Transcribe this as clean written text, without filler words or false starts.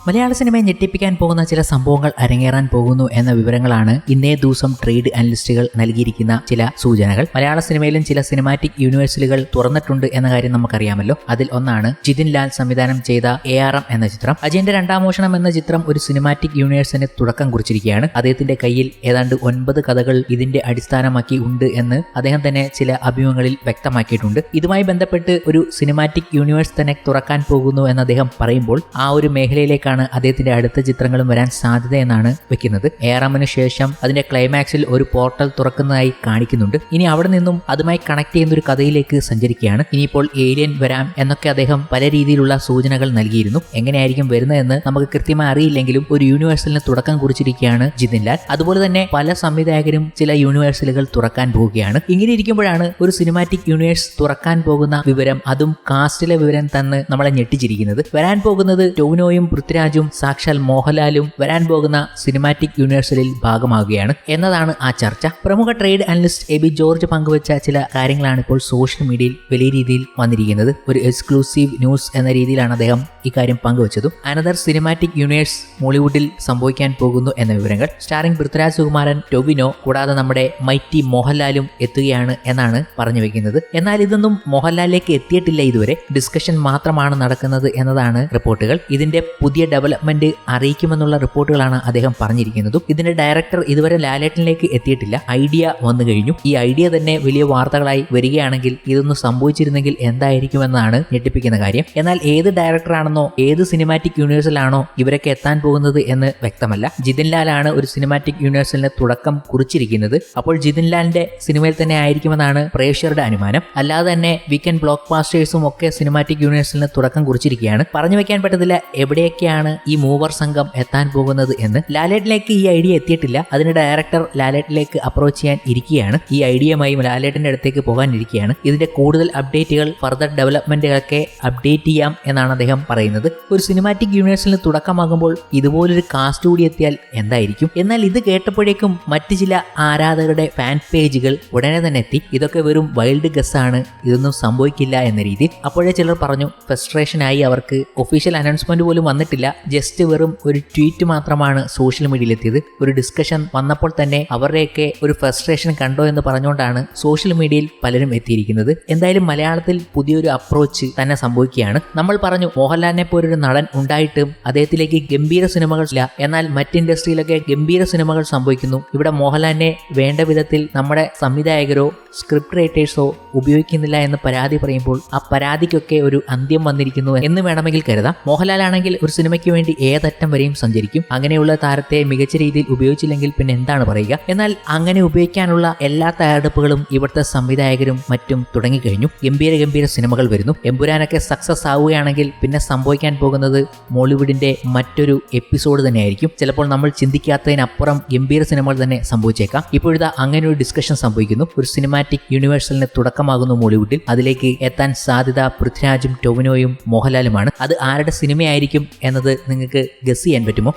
മലയാള സിനിമയെ ഞെട്ടിപ്പിക്കാൻ പോകുന്ന ചില സംഭവങ്ങൾ അരങ്ങേറാൻ പോകുന്നു എന്ന വിവരങ്ങളാണ് ഇന്നേ ദിവസം ട്രേഡ് അനലിസ്റ്റുകൾ നൽകിയിരിക്കുന്ന ചില സൂചനകൾ. മലയാള സിനിമയിലും ചില സിനിമാറ്റിക് യൂണിവേഴ്സുകൾ തുറന്നിട്ടുണ്ട് എന്ന കാര്യം നമുക്കറിയാമല്ലോ. അതിൽ ഒന്നാണ് ജിതിൻ ലാൽ സംവിധാനം ചെയ്ത ARM എന്ന ചിത്രം. അജയന്റെ രണ്ടാം മോഷണം എന്ന ചിത്രം ഒരു സിനിമാറ്റിക് യൂണിവേഴ്സിന് തുടക്കം കുറിച്ചിരിക്കുകയാണ്. അദ്ദേഹത്തിന്റെ കയ്യിൽ ഏതാണ്ട് 9 കഥകൾ ഇതിന്റെ അടിസ്ഥാനമാക്കി ഉണ്ട് എന്ന് അദ്ദേഹം തന്നെ ചില അഭിമുഖങ്ങളിൽ വ്യക്തമാക്കിയിട്ടുണ്ട്. ഇതുമായി ബന്ധപ്പെട്ട് ഒരു സിനിമാറ്റിക് യൂണിവേഴ്സ് തന്നെ തുറക്കാൻ പോകുന്നു എന്ന് അദ്ദേഹം പറയുമ്പോൾ ആ ഒരു മേഖലയിലേക്കാണ് അദ്ദേഹത്തിന്റെ അടുത്ത ചിത്രങ്ങളും വരാൻ സാധ്യതയെന്നാണ് വെക്കുന്നത്. ARMന് ശേഷം അതിന്റെ ക്ലൈമാക്സിൽ ഒരു പോർട്ടൽ തുറക്കുന്നതായി കാണിക്കുന്നുണ്ട്. ഇനി അവിടെ നിന്നും അതുമായി കണക്ട് ചെയ്യുന്ന ഒരു കഥയിലേക്ക് സഞ്ചരിക്കുകയാണ്. ഇനിയിപ്പോൾ ഏലിയൻ വരാം എന്നൊക്കെ അദ്ദേഹം പല രീതിയിലുള്ള സൂചനകൾ നൽകിയിരുന്നു. എങ്ങനെയായിരിക്കും വരുന്നതെന്ന് നമുക്ക് കൃത്യമായി അറിയില്ലെങ്കിലും ഒരു യൂണിവേഴ്സലിന് തുടക്കം കുറിച്ചിരിക്കുകയാണ് ജിതിൻ ലാൽ. അതുപോലെ തന്നെ പല സംവിധായകരും ചില യൂണിവേഴ്സലുകൾ തുറക്കാൻ പോവുകയാണ്. ഇങ്ങനെ ഇരിക്കുമ്പോഴാണ് ഒരു സിനിമാറ്റിക് യൂണിവേഴ്സ് തുറക്കാൻ പോകുന്ന വിവരം, അതും കാസ്റ്റിലെ വിവരം തന്ന് നമ്മളെ ഞെട്ടിച്ചിരിക്കുന്നത്. വരാൻ പോകുന്നത് ടൊവിനോയും പൃഥ്വിരാജും സാക്ഷാൽ മോഹൻലാലും വരാൻ പോകുന്ന സിനിമാറ്റിക് യൂണിവേഴ്സലിൽ ഭാഗമാവുകയാണ് എന്നതാണ് ആ ചർച്ച. പ്രമുഖ ട്രേഡ് അനലിസ്റ്റ് എബി ജോർജ് പങ്കുവച്ച ചില കാര്യങ്ങളാണ് ഇപ്പോൾ സോഷ്യൽ മീഡിയയിൽ വലിയ രീതിയിൽ വന്നിരിക്കുന്നത്. ഒരു എക്സ്ക്ലൂസീവ് ന്യൂസ് എന്ന രീതിയിലാണ് അദ്ദേഹം ഇക്കാര്യം പങ്കുവച്ചതും. അനദർ സിനിമാറ്റിക് യൂണിവേഴ്സ് മോളിവുഡിൽ സംഭവിക്കാൻ പോകുന്നു എന്ന വിവരങ്ങൾ. സ്റ്റാറിംഗ് പൃഥ്വിരാജ് സുകുമാരൻ, ടൊവിനോ കൂടാതെ നമ്മുടെ മൈറ്റി മോഹൻലാലും എത്തുകയാണ് എന്നാണ് പറഞ്ഞു വെക്കുന്നത്. എന്നാൽ ഇതൊന്നും മോഹൻലാലിലേക്ക് എത്തിയിട്ടില്ല. ഇതുവരെ ഡിസ്കഷൻ മാത്രമാണ് നടക്കുന്നത് എന്നതാണ് റിപ്പോർട്ടുകൾ. ഇതിന്റെ പുതിയ ഡെവലപ്മെന്റ് അറിയിക്കുമെന്നുള്ള റിപ്പോർട്ടുകളാണ് അദ്ദേഹം പറഞ്ഞിരിക്കുന്നതും. ഇതിന്റെ ഡയറക്ടർ ഇതുവരെ ലാലേട്ടനിലേക്ക് എത്തിയിട്ടില്ല. ഐഡിയ വന്നു കഴിഞ്ഞു. ഈ ഐഡിയ തന്നെ വലിയ വാർത്തകളായി വരികയാണെങ്കിൽ ഇതൊന്നും സംഭവിച്ചിരുന്നെങ്കിൽ എന്തായിരിക്കുമെന്നാണ് ഞെട്ടിപ്പിക്കുന്ന കാര്യം. എന്നാൽ ഏത് ഡയറക്ടറാണെന്നോ ഏത് സിനിമാറ്റിക് യൂണിവേഴ്സിലാണോ ഇവരൊക്കെ എത്താൻ പോകുന്നത് എന്ന് വ്യക്തമല്ല. ജിതിൻ ലാലാണ് ഒരു സിനിമാറ്റിക് യൂണിവേഴ്സിന് തുടക്കം കുറിച്ചിരിക്കുന്നത്. അപ്പോൾ ജിതിൻ ലാലിന്റെ സിനിമയിൽ തന്നെ ആയിരിക്കുമെന്നാണ് പ്രേക്ഷകരുടെ അനുമാനം. അല്ലാതെ തന്നെ വീക്കെൻഡ് ബ്ലോക്ക് ബാസ്റ്റേഴ്സും ഒക്കെ സിനിമാറ്റിക് യൂണിവേഴ്സിന് തുടക്കം കുറിച്ചിരിക്കുകയാണ്. പറഞ്ഞു വെക്കാൻ പറ്റത്തില്ല എവിടെയൊക്കെയാണ് ഈ മൂവർ സംഘം എത്താൻ പോകുന്നത് എന്ന്. ലാലേട്ടിലേക്ക് ഈ ഐഡിയ എത്തിയിട്ടില്ല. അതിന് ഡയറക്ടർ ലാലേട്ടിലേക്ക് അപ്രോച്ച് ചെയ്യാൻ ഇരിക്കുകയാണ്. ഈ ഐഡിയയുമായി ലാലേട്ടിന്റെ അടുത്തേക്ക് പോകാൻ ഇരിക്കുകയാണ്. ഇതിന്റെ കൂടുതൽ അപ്ഡേറ്റുകൾ, ഫർദർ ഡെവലപ്മെന്റുകളൊക്കെ അപ്ഡേറ്റ് ചെയ്യാം എന്നാണ് അദ്ദേഹം പറയുന്നത്. ഒരു സിനിമാറ്റിക് യൂണിവേഴ്സിന് തുടക്കമാകുമ്പോൾ ഇതുപോലൊരു കാസ്റ്റ് കൂടി എത്തിയാൽ എന്തായിരിക്കും? എന്നാൽ ഇത് കേട്ടപ്പോഴേക്കും മറ്റു ചില ആരാധകരുടെ ഫാൻ പേജുകൾ ഉടനെ തന്നെ എത്തി. ഇതൊക്കെ വെറും വൈൽഡ് ഗസ്സാണ്, ഇതൊന്നും സംഭവിക്കില്ല എന്ന രീതിയിൽ. അപ്പോഴേ ചിലർ പറഞ്ഞു ഫ്രസ്ട്രേഷനായി, അവർക്ക് ഒഫീഷ്യൽ അനൗൺസ്മെന്റ് പോലും വന്നിട്ടില്ല, ജസ്റ്റ് വെറും ഒരു ട്വീറ്റ് മാത്രമാണ് സോഷ്യൽ മീഡിയയിൽ എത്തിയത്. ഒരു ഡിസ്കഷൻ വന്നപ്പോൾ തന്നെ അവരുടെയൊക്കെ ഒരു ഫ്രസ്ട്രേഷൻ കണ്ടോ എന്ന് പറഞ്ഞുകൊണ്ടാണ് സോഷ്യൽ മീഡിയയിൽ പലരും എത്തിയിരിക്കുന്നത്. എന്തായാലും മലയാളത്തിൽ പുതിയൊരു അപ്രോച്ച് തന്നെ സംഭവിക്കുകയാണ്. നമ്മൾ പറഞ്ഞു മോഹൻലാലിനെ പോലൊരു നടൻ ഉണ്ടായിട്ടും അദ്ദേഹത്തിലേക്ക് ഗംഭീര സിനിമകൾ ഇല്ല. എന്നാൽ മറ്റ് ഇൻഡസ്ട്രിയിലൊക്കെ ഗംഭീര സിനിമകൾ സംഭവിക്കുന്നു. ഇവിടെ മോഹൻലാലിനെ വേണ്ട വിധത്തിൽ നമ്മുടെ സംവിധായകരോ സ്ക്രിപ്റ്റ് റൈറ്റേഴ്സോ ഉപയോഗിക്കുന്നില്ല എന്ന് പരാതി പറയുമ്പോൾ ആ പരാതിക്കൊക്കെ ഒരു അന്ത്യം വന്നിരിക്കുന്നു എന്ന് വേണമെങ്കിൽ കരുതാം. മോഹൻലാലാണെങ്കിൽ ഒരു സിനിമയ്ക്ക് വേണ്ടി ഏതറ്റം വരെയും സഞ്ചരിക്കും. അങ്ങനെയുള്ള താരത്തെ മികച്ച രീതിയിൽ ഉപയോഗിച്ചില്ലെങ്കിൽ പിന്നെ എന്താണ് പറയുക? എന്നാൽ അങ്ങനെ ഉപയോഗിക്കാനുള്ള എല്ലാ തയ്യാറെടുപ്പുകളും ഇവിടുത്തെ സംവിധായകരും മറ്റും തുടങ്ങിക്കഴിഞ്ഞു. ഗംഭീര സിനിമകൾ വരുന്നു. എമ്പുരാനൊക്കെ സക്സസ് ആവുകയാണെങ്കിൽ പിന്നെ സംഭവിക്കാൻ പോകുന്നത് മോളിവുഡിന്റെ മറ്റൊരു എപ്പിസോഡ് തന്നെയായിരിക്കും. ചിലപ്പോൾ നമ്മൾ ചിന്തിക്കാത്തതിനപ്പുറം ഗംഭീര സിനിമകൾ തന്നെ സംഭവിച്ചേക്കാം. ഇപ്പോഴത്തെ അങ്ങനെ ഒരു ഡിസ്കഷൻ സംഭവിക്കുന്നു. ഒരു സിനിമാറ്റിക് യൂണിവേഴ്സലിന് തുടക്കമാകുന്നു മോളിവുഡിൽ. അതിലേക്ക് എത്താൻ സാധ്യത പൃഥ്വിരാജും ടൊവിനോയും മോഹൻലാലുമാണ്. അത് ആരുടെ സിനിമയായിരിക്കും എന്നത് നിങ്ങൾക്ക് ഗസ് ചെയ്യാൻ പറ്റുമോ?